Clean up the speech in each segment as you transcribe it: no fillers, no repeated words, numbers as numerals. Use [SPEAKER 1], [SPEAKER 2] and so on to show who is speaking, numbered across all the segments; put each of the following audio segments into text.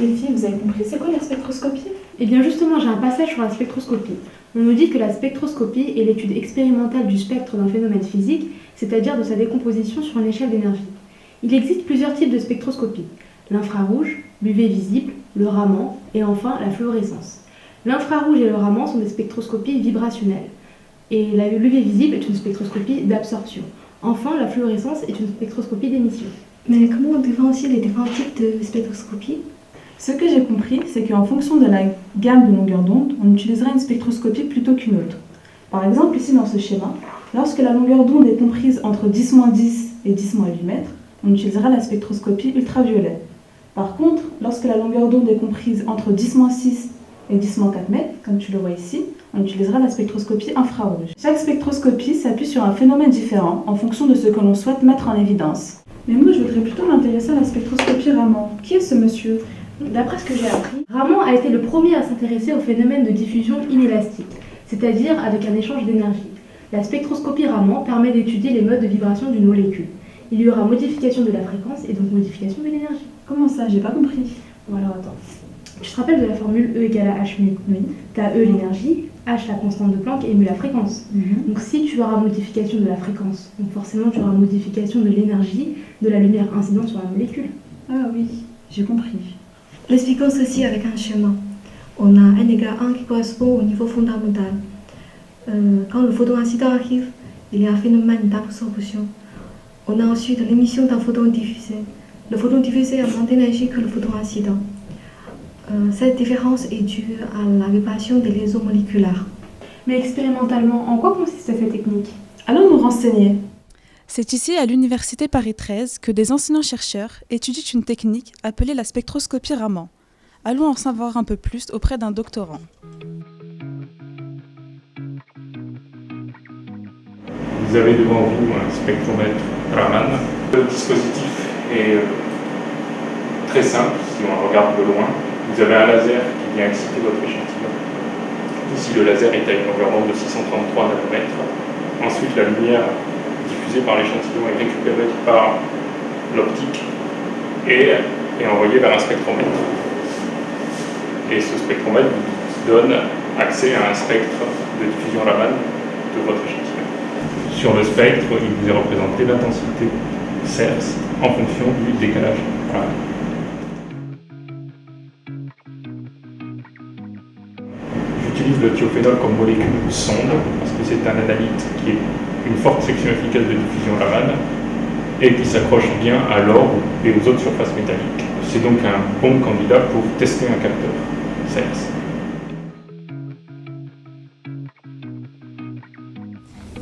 [SPEAKER 1] les filles, vous avez compris c'est quoi la spectroscopie?
[SPEAKER 2] Eh bien justement, j'ai un passage sur la spectroscopie. On nous dit que la spectroscopie est l'étude expérimentale du spectre d'un phénomène physique, c'est-à-dire de sa décomposition sur une échelle d'énergie. Il existe plusieurs types de spectroscopie. L'infrarouge, l'UV visible, le Raman et enfin la fluorescence. L'infrarouge et le Raman sont des spectroscopies vibrationnelles. Et l'UV visible est une spectroscopie d'absorption. Enfin, la fluorescence est une spectroscopie d'émission.
[SPEAKER 1] Mais comment on différencie les différents types de spectroscopie?
[SPEAKER 3] Ce que j'ai compris, c'est qu'en fonction de la gamme de longueur d'onde, on utilisera une spectroscopie plutôt qu'une autre. Par exemple, ici dans ce schéma, lorsque la longueur d'onde est comprise entre 10-10 et 10-8 mètres, on utilisera la spectroscopie ultraviolet. Par contre, lorsque la longueur d'onde est comprise entre 10-6 et 10-4 mètres, comme tu le vois ici, on utilisera la spectroscopie infrarouge. Chaque spectroscopie s'appuie sur un phénomène différent en fonction de ce que l'on souhaite mettre en évidence. Mais moi, je voudrais plutôt m'intéresser à la spectroscopie Raman. Qui est ce monsieur?
[SPEAKER 2] D'après ce que j'ai appris, Raman a été le premier à s'intéresser au phénomène de diffusion inélastique, c'est-à-dire avec un échange d'énergie. La spectroscopie Raman permet d'étudier les modes de vibration d'une molécule. Il y aura modification de la fréquence et donc modification de l'énergie.
[SPEAKER 3] Comment ça? J'ai pas compris.
[SPEAKER 2] Bon alors attends. Tu te rappelles de la formule E égale à H mu?
[SPEAKER 3] Oui.
[SPEAKER 2] Tu as E l'énergie, H la constante de Planck et mu la fréquence.
[SPEAKER 3] Mhm.
[SPEAKER 2] Donc si tu auras modification de la fréquence, donc forcément tu auras modification de l'énergie de la lumière incidente sur la molécule.
[SPEAKER 3] Ah oui, j'ai compris.
[SPEAKER 1] Expliquons ceci avec un schéma. On a n égale 1 qui correspond au niveau fondamental. Quand le photon incident arrive, il y a un phénomène d'absorption. On a ensuite l'émission d'un photon diffusé. Le photon diffusé a moins d'énergie que le photon incident. Cette différence est due à la vibration des liaisons moléculaires.
[SPEAKER 2] Mais expérimentalement, en quoi consiste cette technique?
[SPEAKER 3] Allons nous renseigner.
[SPEAKER 4] C'est ici, à l'Université Paris 13, que des enseignants-chercheurs étudient une technique appelée la spectroscopie Raman. Allons en savoir un peu plus auprès d'un doctorant.
[SPEAKER 5] Vous avez devant vous un spectromètre Raman. Le dispositif est très simple si on le regarde de loin. Vous avez un laser qui vient exciter votre échantillon. Ici, le laser est à une longueur d'onde de 633 nanomètres. Ensuite, la lumière diffusée par l'échantillon est récupérée par l'optique et est envoyée vers un spectromètre. Et ce spectromètre vous donne accès à un spectre de diffusion Raman de votre échantillon. Sur le spectre, il vous est représenté l'intensité CERS en fonction du décalage Raman. J'utilise le thiophénol comme molécule sonde parce que c'est un analyte qui est une forte section efficace de diffusion Raman et qui s'accroche bien à l'or et aux autres surfaces métalliques. C'est donc un bon candidat pour tester un capteur CERS.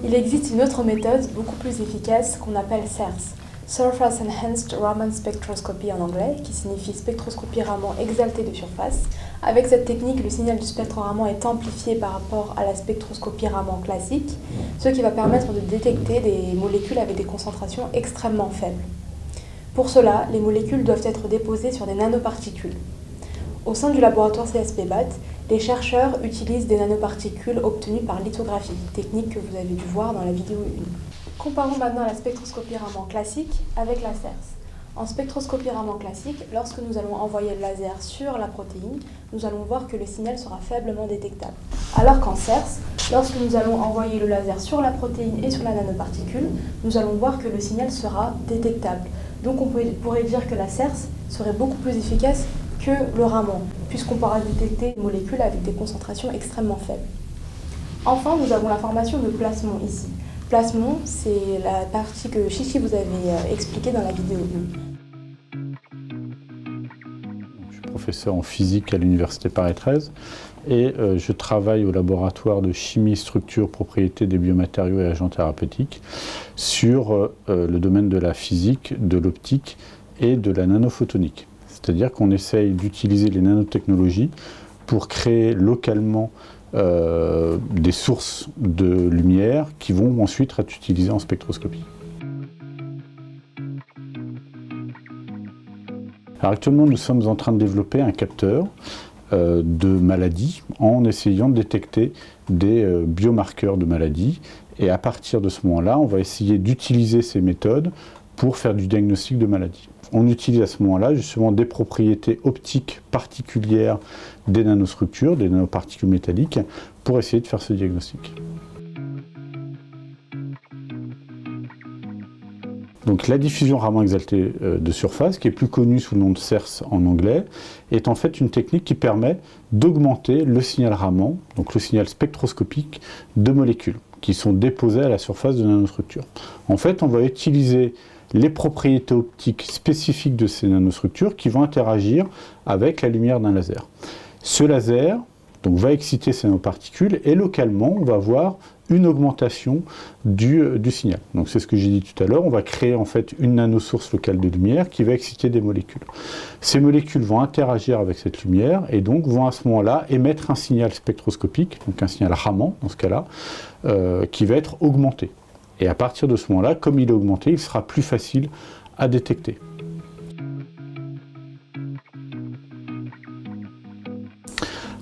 [SPEAKER 6] Il existe une autre méthode beaucoup plus efficace qu'on appelle CERS, Surface Enhanced Raman Spectroscopy en anglais, qui signifie spectroscopie Raman exaltée de surface. Avec cette technique, le signal du spectre Raman est amplifié par rapport à la spectroscopie Raman classique, ce qui va permettre de détecter des molécules avec des concentrations extrêmement faibles. Pour cela, les molécules doivent être déposées sur des nanoparticules. Au sein du laboratoire CSP-BAT, les chercheurs utilisent des nanoparticules obtenues par lithographie, technique que vous avez dû voir dans la vidéo 1. Comparons maintenant la spectroscopie Raman classique avec la CERS. En spectroscopie Raman classique, lorsque nous allons envoyer le laser sur la protéine, nous allons voir que le signal sera faiblement détectable. Alors qu'en CERS, lorsque nous allons envoyer le laser sur la protéine et sur la nanoparticule, nous allons voir que le signal sera détectable. Donc on pourrait dire que la CERS serait beaucoup plus efficace que le Raman, puisqu'on pourra détecter des molécules avec des concentrations extrêmement faibles. Enfin, nous avons la formation de plasmon ici. Plasmon, c'est la partie que Chichi vous avait expliquée dans la vidéo 1.
[SPEAKER 7] Je suis professeur en physique à l'Université Paris 13 et je travaille au laboratoire de chimie, structure, propriétés des biomatériaux et agents thérapeutiques sur le domaine de la physique, de l'optique et de la nanophotonique. C'est-à-dire qu'on essaye d'utiliser les nanotechnologies pour créer localement des sources de lumière qui vont ensuite être utilisées en spectroscopie. Alors actuellement, nous sommes en train de développer un capteur de maladies en essayant de détecter des biomarqueurs de maladies. Et à partir de ce moment-là, on va essayer d'utiliser ces méthodes pour faire du diagnostic de maladies. on utilise à ce moment-là justement des propriétés optiques particulières des nanostructures, des nanoparticules métalliques, pour essayer de faire ce diagnostic. Donc la diffusion Raman exaltée de surface, qui est plus connue sous le nom de CERS en anglais, est en fait une technique qui permet d'augmenter le signal Raman, donc le signal spectroscopique de molécules qui sont déposées à la surface de nanostructures. En fait, on va utiliser les propriétés optiques spécifiques de ces nanostructures qui vont interagir avec la lumière d'un laser. Ce laser donc, va exciter ces nanoparticules et localement, on va avoir une augmentation du signal. Donc c'est ce que j'ai dit tout à l'heure, on va créer en fait une nanosource locale de lumière qui va exciter des molécules. Ces molécules vont interagir avec cette lumière et donc vont à ce moment-là émettre un signal spectroscopique, donc un signal Raman dans ce cas-là, qui va être augmenté. Et à partir de ce moment-là, comme il est augmenté, il sera plus facile à détecter.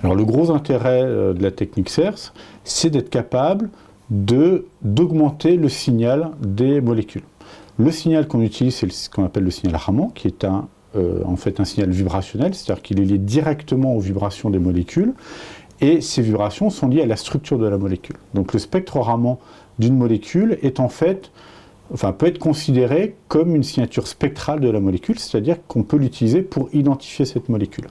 [SPEAKER 7] Alors le gros intérêt de la technique CERS, c'est d'être capable d'augmenter le signal des molécules. Le signal qu'on utilise, c'est ce qu'on appelle le signal Raman, qui est en fait un signal vibrationnel, c'est-à-dire qu'il est lié directement aux vibrations des molécules, et ces vibrations sont liées à la structure de la molécule. Donc le spectre Raman d'une molécule est en fait, peut être considéré comme une signature spectrale de la molécule, c'est-à-dire qu'on peut l'utiliser pour identifier cette molécule.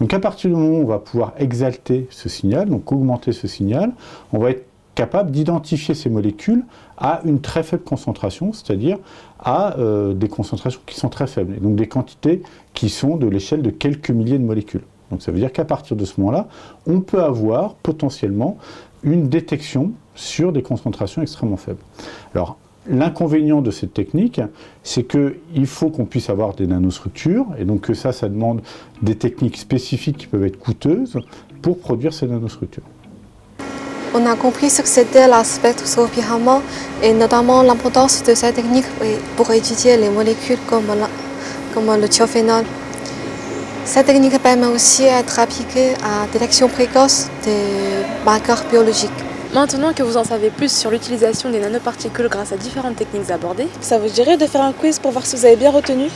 [SPEAKER 7] Donc à partir du moment où on va pouvoir exalter ce signal, donc augmenter ce signal, on va être capable d'identifier ces molécules à une très faible concentration, c'est-à-dire à des concentrations qui sont très faibles, et donc des quantités qui sont de l'échelle de quelques milliers de molécules. Donc ça veut dire qu'à partir de ce moment-là, on peut avoir potentiellement une détection sur des concentrations extrêmement faibles. Alors, l'inconvénient de cette technique, c'est qu'il faut qu'on puisse avoir des nanostructures, et donc que ça demande des techniques spécifiques qui peuvent être coûteuses pour produire ces nanostructures.
[SPEAKER 1] On a compris ce que c'était la spectroscopie Raman et notamment l'importance de cette technique pour étudier les molécules comme le thiophénol. Cette technique permet aussi d'être appliquée à la détection précoce des marqueurs biologiques.
[SPEAKER 6] Maintenant que vous en savez plus sur l'utilisation des nanoparticules grâce à différentes techniques abordées, ça vous dirait de faire un quiz pour voir si vous avez bien retenu ?